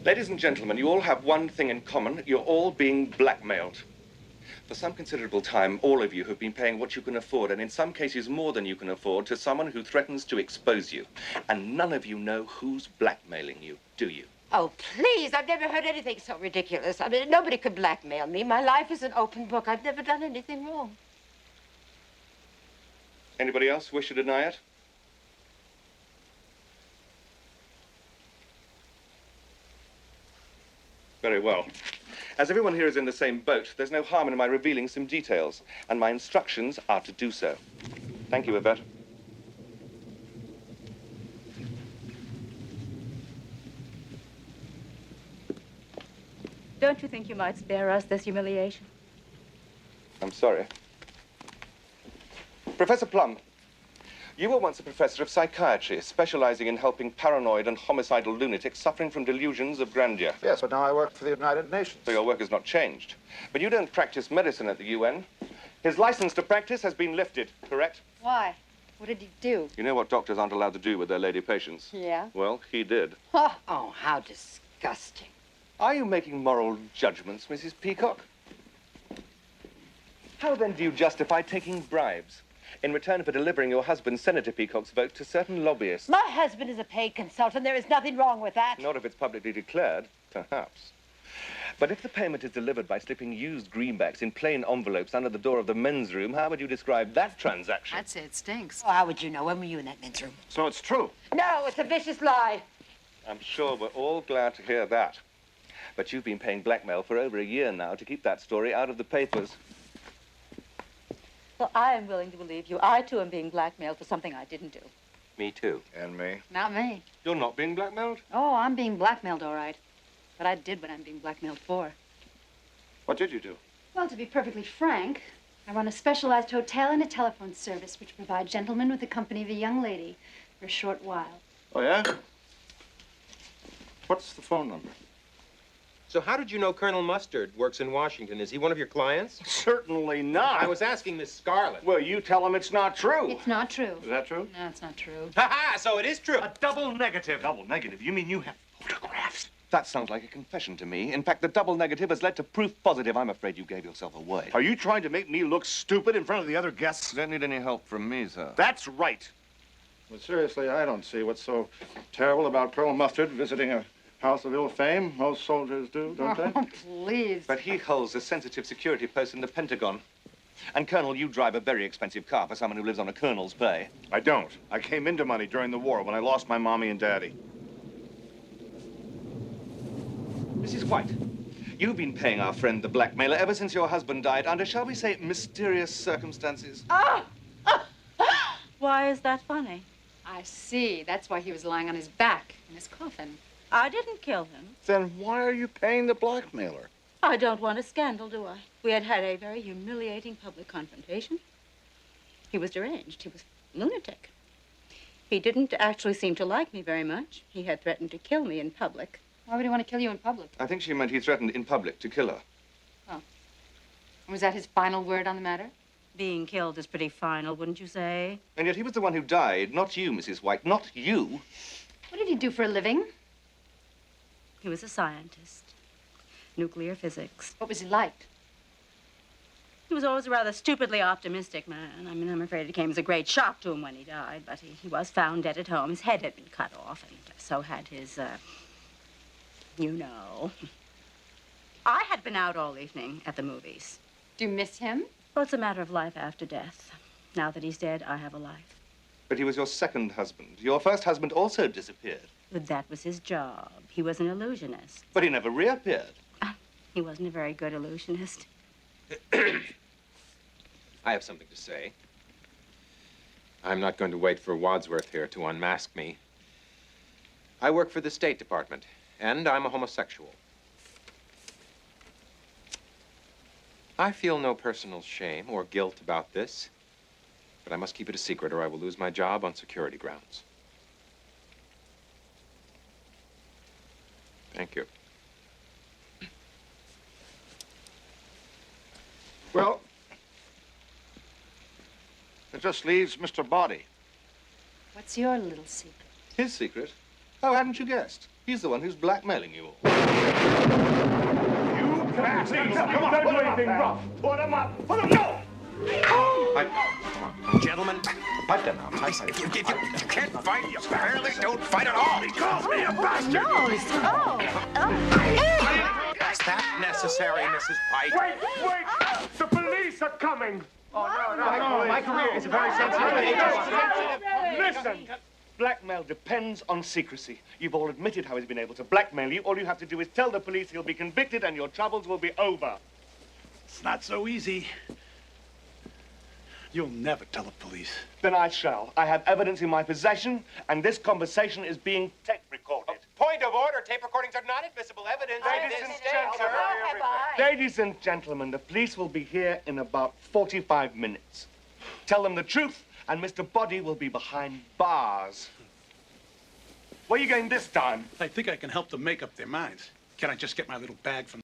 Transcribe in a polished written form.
Ladies and gentlemen, you all have one thing in common. You're all being blackmailed. For some considerable time, all of you have been paying what you can afford, and in some cases more than you can afford, to someone who threatens to expose you. And none of you know who's blackmailing you, do you? Oh, please, I've never heard anything so ridiculous. I mean, nobody could blackmail me. My life is an open book. I've never done anything wrong. Anybody else wish to deny it? Very well. As everyone here is in the same boat, there's no harm in my revealing some details, and my instructions are to do so. Thank you, Yvette. Don't you think you might spare us this humiliation? I'm sorry. Professor Plum, you were once a professor of psychiatry, specializing in helping paranoid and homicidal lunatics suffering from delusions of grandeur. Yes, but now I work for the United Nations. So your work has not changed. But you don't practice medicine at the UN. His license to practice has been lifted, correct? Why? What did he do? You know what doctors aren't allowed to do with their lady patients? Yeah? Well, he did. Oh, how disgusting. Are you making moral judgments, Mrs. Peacock? How then do you justify taking bribes in return for delivering your husband, Senator Peacock's vote to certain lobbyists? My husband is a paid consultant. There is nothing wrong with that. Not if it's publicly declared, perhaps. But if the payment is delivered by slipping used greenbacks in plain envelopes under the door of the men's room, how would you describe that transaction? I'd say it stinks. Oh, how would you know? When were you in that men's room? So it's true. No, it's a vicious lie. I'm sure we're all glad to hear that. But you've been paying blackmail for over a year now to keep that story out of the papers. Well, I am willing to believe you. I, too, am being blackmailed for something I didn't do. Me too. And me. Not me. You're not being blackmailed? Oh, I'm being blackmailed, all right. But I did what I'm being blackmailed for. What did you do? Well, to be perfectly frank, I run a specialized hotel and a telephone service which provide gentlemen with the company of a young lady for a short while. Oh, yeah? What's the phone number? So how did you know Colonel Mustard works in Washington? Is he one of your clients? Certainly not. I was asking Miss Scarlett. Well, you tell him it's not true. It's not true. Is that true? No, it's not true. Ha-ha! So it is true. A double negative. Double negative? You mean you have photographs? That sounds like a confession to me. In fact, the double negative has led to proof positive. I'm afraid you gave yourself away. Are you trying to make me look stupid in front of the other guests? Don't need any help from me, sir. That's right. But seriously, I don't see what's so terrible about Colonel Mustard visiting a house of ill fame. Most soldiers do, don't they? Oh, please. But he holds a sensitive security post in the Pentagon. And, Colonel, you drive a very expensive car for someone who lives on a colonel's pay. I don't. I came into money during the war when I lost my mommy and daddy. Mrs. White, you've been paying our friend the blackmailer ever since your husband died under, shall we say, mysterious circumstances. Why is that funny? I see. That's why he was lying on his back in his coffin. I didn't kill him. Then why are you paying the blackmailer? I don't want a scandal, do I? We had had a very humiliating public confrontation. He was deranged. He was lunatic. He didn't actually seem to like me very much. He had threatened to kill me in public. Why would he want to kill you in public? I think she meant he threatened in public to kill her. Oh. Was that his final word on the matter? Being killed is pretty final, wouldn't you say? And yet he was the one who died, not you, Mrs. White, not you. What did he do for a living? He was a scientist. Nuclear physics. What was he like? He was always a rather stupidly optimistic man. I mean, I'm afraid it came as a great shock to him when he died, but he was found dead at home. His head had been cut off, and so had his, you know. I had been out all evening at the movies. Do you miss him? Well, it's a matter of life after death. Now that he's dead, I have a life. But he was your second husband. Your first husband also disappeared. But that was his job. He was an illusionist. But he never reappeared. He wasn't a very good illusionist. I have something to say. I'm not going to wait for Wadsworth here to unmask me. I work for the State Department, and I'm a homosexual. I feel no personal shame or guilt about this, but I must keep it a secret or I will lose my job on security grounds. Thank you. Well, it just leaves Mr. Body. What's your little secret? His secret? Oh, hadn't you guessed? He's the one who's blackmailing you all. You bastards! Come on, don't do anything rough. Put him up. Put him no! Gentlemen, pipe them out. You can't fight. You barely don't fight at all. He calls me a bastard! Is that necessary, Mrs. Pike? Wait! The police are coming! Oh, no, my career is a very sensitive. Listen! Blackmail depends on secrecy. You've all admitted how he's been able to blackmail you. All you have to do is tell the police he'll be convicted and your troubles will be over. It's not so easy. You'll never tell the police. Then I shall. I have evidence in my possession, and this conversation is being tape recorded. Point of order. Tape recordings are not admissible evidence. Ladies and gentlemen, the police will be here in about 45 minutes. Tell them the truth, and Mr. Body will be behind bars. Where are you going this time? I think I can help them make up their minds. Can I just get my little bag from